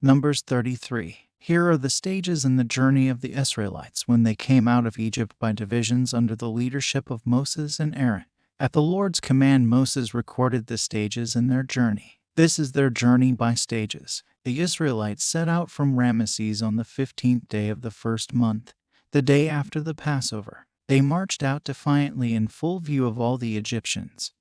Numbers 33. Here are the stages in the journey of the Israelites when they came out of Egypt by divisions under the leadership of Moses and Aaron. At the Lord's command, Moses recorded the stages in their journey. This is their journey by stages. The Israelites set out from Ramesses on the 15th day of the first month, the day after the Passover. They marched out defiantly in full view of all the Egyptians,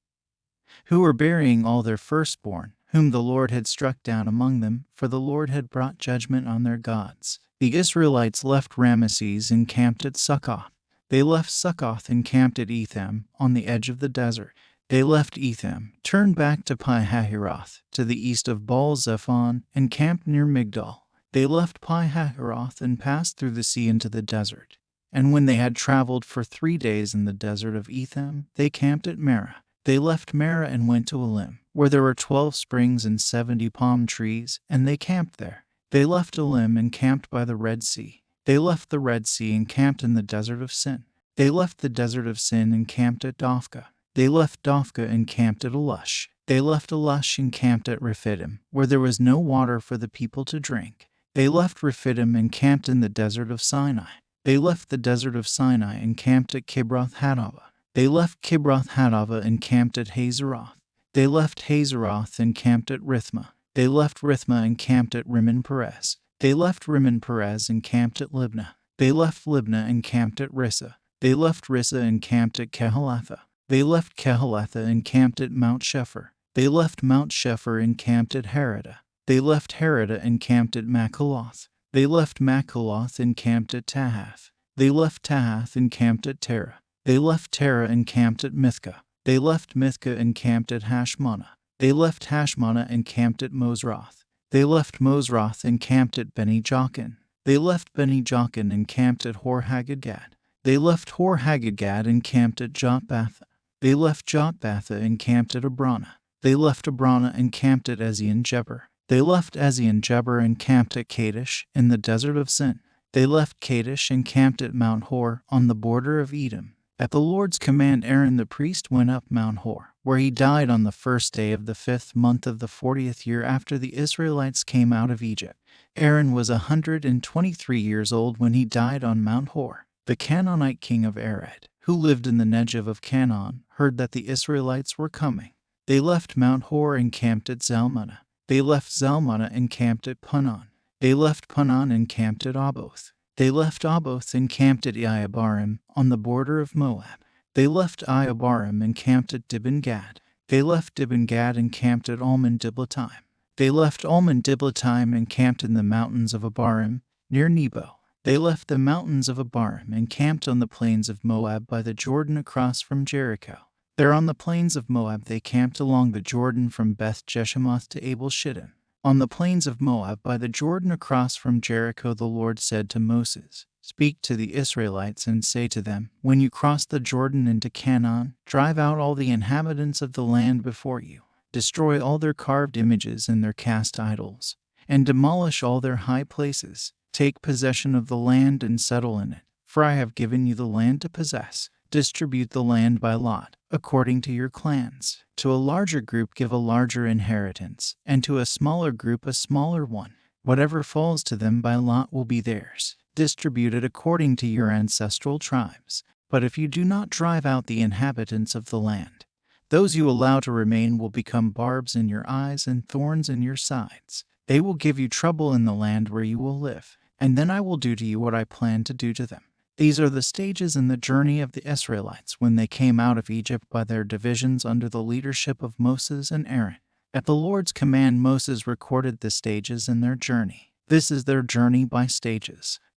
who were burying all their firstborn, whom the Lord had struck down among them, for the Lord had brought judgment on their gods. The Israelites left Ramesses and camped at Succoth. They left Succoth and camped at Etham, on the edge of the desert. They left Etham, turned back to Pi-hahiroth, to the east of Baal-zephon, and camped near Migdol. They left Pi-hahiroth and passed through the sea into the desert. And when they had traveled for 3 days in the desert of Etham, they camped at Marah. They left Marah and went to Elim, where there were 12 springs and 70 palm trees, and they camped there. They left Elim and camped by the Red Sea. They left the Red Sea and camped in the desert of Sin. They left the desert of Sin and camped at Dophkah. They left Dophkah and camped at Elush. They left Elush and camped at Rephidim, where there was no water for the people to drink. They left Rephidim and camped in the desert of Sinai. They left the desert of Sinai and camped at Kibroth-hattaavah. They left Kibroth-hattaavah and camped at Hazeroth. They left Hazeroth and camped at Rithmah. They left Rithmah and camped at Rimmon-Perez. They left Rimmon-Perez and camped at Libnah. They left Libnah and camped at Rissah. They left Rissah and camped at Kehelatha. They left Kehelatha and camped at Mount Shepher. They left Mount Shepher and camped at Haradah. They left Haradah and camped at Makheloth. They left Makheloth and camped at Tahath. They left Tahath and camped at Terah. They left Terah and camped at Mithkah. They left Mithkah and camped at Hashmonah. They left Hashmonah and camped at Mosroth. They left Mosroth and camped at Beni-Jaakan. They left Beni-Jaakan and camped at Hor-Haggidgad. They left Hor-Haggidgad and camped at Jotbatha. They left Jotbatha and camped at Abranah. They left Abranah and camped at Ezion-Geber. They left Ezion-Geber and camped at Kadesh in the desert of Sin. They left Kadesh and camped at Mount Hor on the border of Edom. At the Lord's command, Aaron the priest went up Mount Hor, where he died on the first day of the 5th month of the 40th year after the Israelites came out of Egypt. Aaron was 123 years old when he died on Mount Hor. The Canaanite king of Arad, who lived in the Negev of Canaan, heard that the Israelites were coming. They left Mount Hor and camped at Zalmunna. They left Zalmunna and camped at Punon. They left Punon and camped at Oboth. They left Oboth and camped at Iyeabarim on the border of Moab. They left Iyeabarim and camped at Dibon-Gad. They left Dibon-Gad and camped at Almon-Diblatime. They left Almon-Diblatime and camped in the mountains of Abarim, near Nebo. They left the mountains of Abarim and camped on the plains of Moab by the Jordan across from Jericho. There on the plains of Moab they camped along the Jordan from Beth-Jeshemoth to Abel-Shittim. On the plains of Moab by the Jordan across from Jericho the Lord said to Moses, "Speak to the Israelites and say to them, when you cross the Jordan into Canaan, drive out all the inhabitants of the land before you. Destroy all their carved images and their cast idols, and demolish all their high places. Take possession of the land and settle in it, for I have given you the land to possess. Distribute the land by lot, according to your clans. To a larger group give a larger inheritance, and to a smaller group a smaller one. Whatever falls to them by lot will be theirs. Distribute it according to your ancestral tribes. But if you do not drive out the inhabitants of the land, those you allow to remain will become barbs in your eyes and thorns in your sides. They will give you trouble in the land where you will live, and then I will do to you what I plan to do to them." These are the stages in the journey of the Israelites when they came out of Egypt by their divisions under the leadership of Moses and Aaron. At the Lord's command, Moses recorded the stages in their journey. This is their journey by stages.